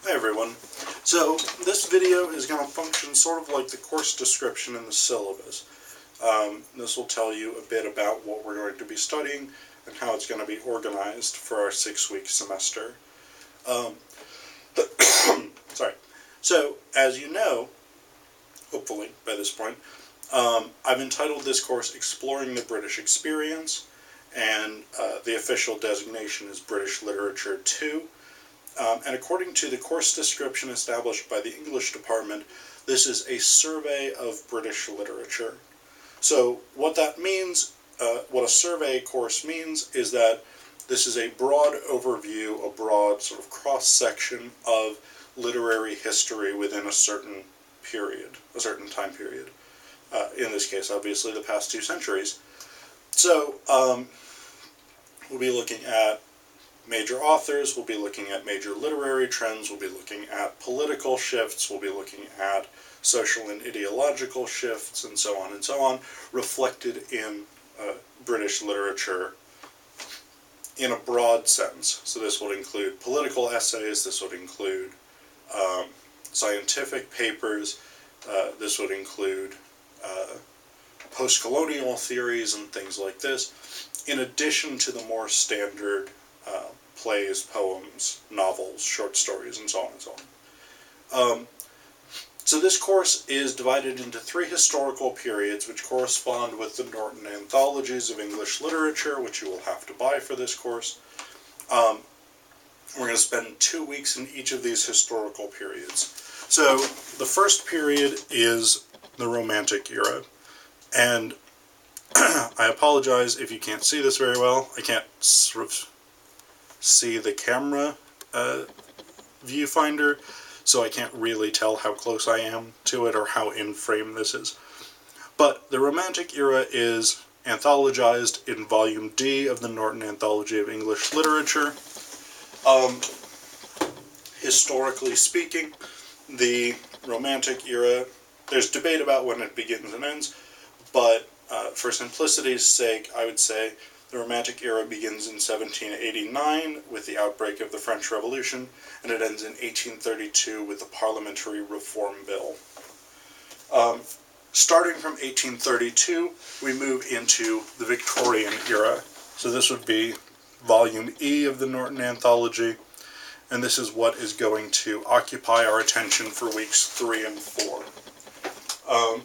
Hi everyone. So this video is going to function sort of like the course description in the syllabus. This will tell you a bit about what we're going to be studying and how it's going to be organized for our 6-week semester. Sorry. So, as you know, hopefully by this point, I've entitled this course Exploring the British Experience, and the official designation is British Literature 2. And according to the course description established by the English department, this is a survey of British literature. So what that means, what a survey course means, is that this is a broad overview, a broad sort of cross-section of literary history within a certain period, a certain time period. In this case, obviously, the past 2 centuries. So we'll be looking at major authors, we'll be looking at major literary trends, we'll be looking at political shifts, we'll be looking at social and ideological shifts, and so on, reflected in British literature in a broad sense. So this would include political essays, this would include scientific papers, this would include post-colonial theories and things like this, in addition to the more standard plays, poems, novels, short stories, and so on and so on. So this course is divided into 3 historical periods which correspond with the Norton anthologies of English literature, which you will have to buy for this course. We're going to spend 2 weeks in each of these historical periods. So the first period is the Romantic era, and I apologize if you can't see this very well. I can't sort of see the camera viewfinder, so I can't really tell how close I am to it or how in frame this is. But the Romantic era is anthologized in Volume D of the Norton Anthology of English Literature. Historically speaking, the Romantic era, there's debate about when it begins and ends, but for simplicity's sake, I would say the Romantic era begins in 1789 with the outbreak of the French Revolution, and it ends in 1832 with the Parliamentary Reform Bill. Starting from 1832, we move into the Victorian era. So this would be Volume E of the Norton Anthology, and this is what is going to occupy our attention for weeks 3 and 4.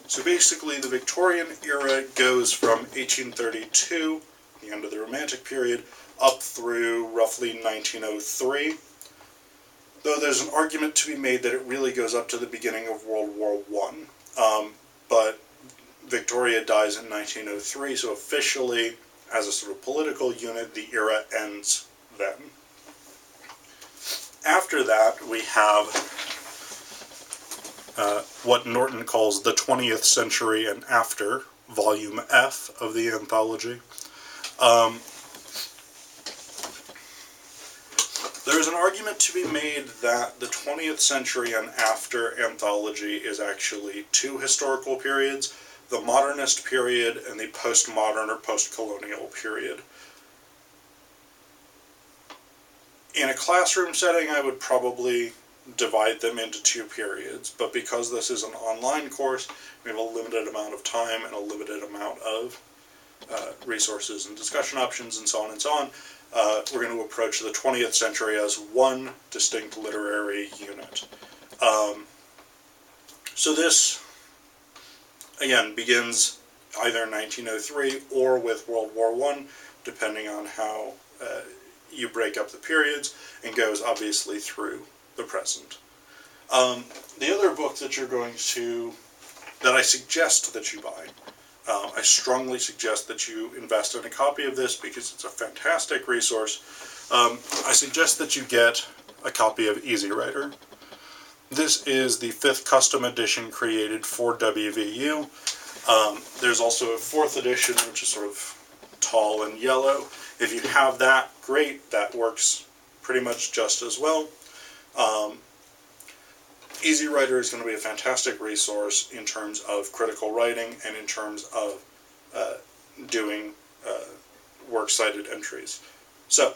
So basically, the Victorian era goes from 1832, the end of the Romantic period, up through roughly 1903, though there's an argument to be made that it really goes up to the beginning of World War I. But Victoria dies in 1903, so officially, as a sort of political unit, the era ends then. After that, we have what Norton calls the 20th century and after, Volume F of the anthology. There is an argument to be made that the 20th century and after anthology is actually 2 historical periods, the modernist period and the postmodern or post-colonial period. In a classroom setting, I would probably divide them into 2 periods, but because this is an online course, we have a limited amount of time and a limited amount of resources and discussion options and so on, we're going to approach the 20th century as one distinct literary unit. So this, again, begins either in 1903 or with World War I, depending on how you break up the periods, and goes obviously through the present. The other book that that I suggest that you buy, I strongly suggest that you invest in a copy of this because it's a fantastic resource. I suggest that you get a copy of Easy Writer. This is the 5th custom edition created for WVU. There's also a 4th edition, which is sort of tall and yellow. If you have that, great. That works pretty much just as well. Easy Writer is going to be a fantastic resource in terms of critical writing and in terms of doing works cited entries. So,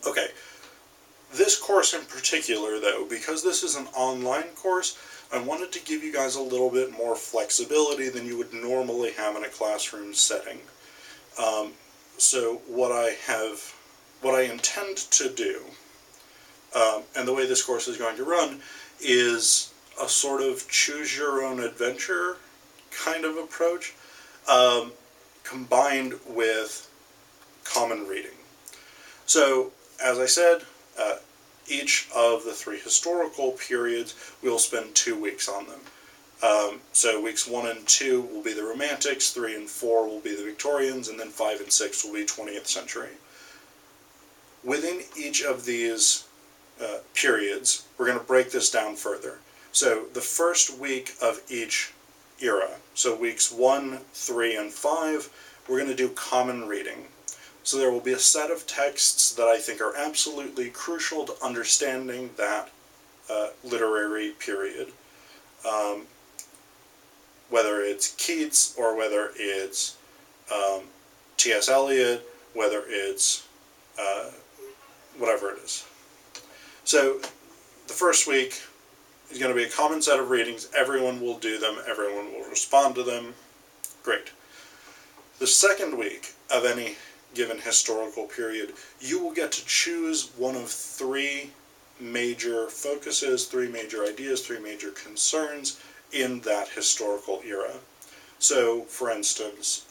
okay. This course in particular, though, because this is an online course, I wanted to give you guys a little bit more flexibility than you would normally have in a classroom setting. So what I intend to do, and the way this course is going to run, is a sort of choose-your-own-adventure kind of approach, combined with common reading. So, as I said, each of the 3 historical periods, we'll spend 2 weeks on them. So weeks 1 and 2 will be the Romantics, 3 and 4 will be the Victorians, and then 5 and 6 will be 20th century. Within each of these periods, we're going to break this down further. So the first week of each era, so weeks 1, 3, and 5, we're going to do common reading. So there will be a set of texts that I think are absolutely crucial to understanding that literary period. Whether it's Keats, or whether it's T.S. Eliot, whether it's whatever it is. So the first week is going to be a common set of readings. Everyone will do them. Everyone will respond to them. Great. The second week of any given historical period, you will get to choose one of 3 major focuses, 3 major ideas, 3 major concerns in that historical era. So, for instance,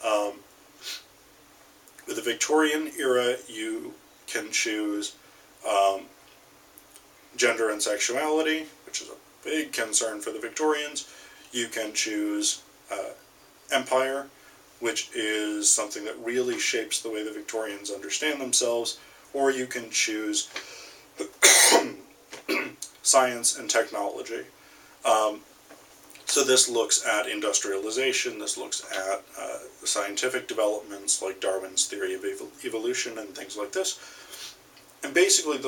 with the Victorian era, you can choose gender and sexuality, which is a big concern for the Victorians. You can choose empire, which is something that really shapes the way the Victorians understand themselves, or you can choose science and technology. So this looks at industrialization, this looks at scientific developments like Darwin's theory of evolution and things like this. And basically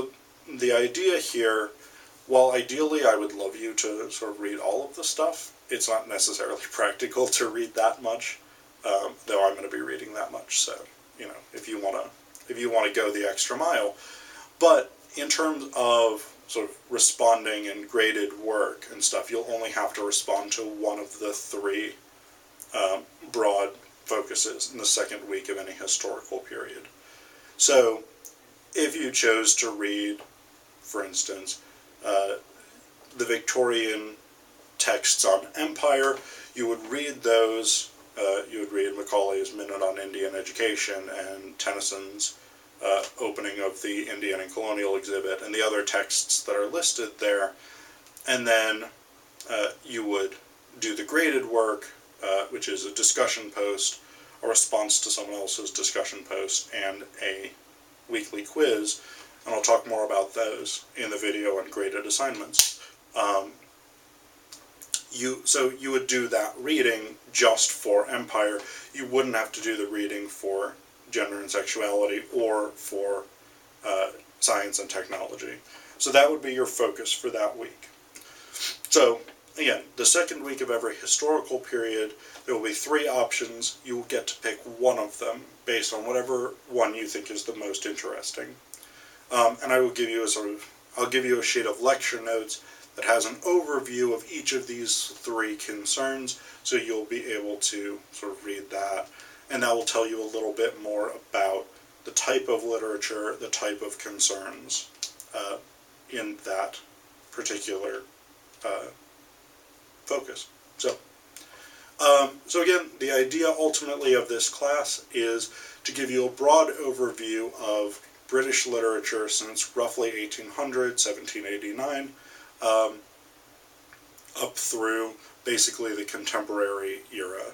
the idea here, while ideally I would love you to sort of read all of the stuff, it's not necessarily practical to read that much, though I'm going to be reading that much, so, you know, if you want to go the extra mile. But in terms of sort of responding and graded work and stuff, you'll only have to respond to one of the 3 broad focuses in the second week of any historical period. So if you chose to read, for instance, the Victorian texts on empire, you would read those. You would read Macaulay's Minute on Indian Education and Tennyson's opening of the Indian and Colonial exhibit and the other texts that are listed there, and then you would do the graded work, which is a discussion post, a response to someone else's discussion post, and a weekly quiz, and I'll talk more about those in the video on graded assignments. So you would do that reading just for empire. You wouldn't have to do the reading for gender and sexuality or for science and technology. So that would be your focus for that week. So again, the second week of every historical period, there will be 3 options. You will get to pick one of them based on whatever one you think is the most interesting. And I will give you I'll give you a sheet of lecture notes that has an overview of each of these 3 concerns, so you'll be able to sort of read that, and that will tell you a little bit more about the type of literature, the type of concerns in that particular focus. So again, the idea ultimately of this class is to give you a broad overview of British literature since roughly 1800, 1789, up through basically the contemporary era.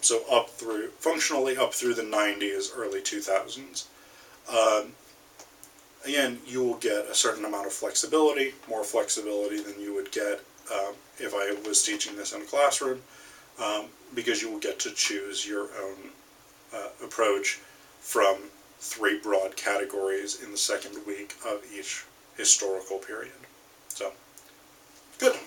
So functionally up through the 90s, early 2000s. Again, you will get a certain amount of flexibility, more flexibility than you would get if I was teaching this in a classroom, because you will get to choose your own approach from 3 broad categories in the second week of each historical period. So, good.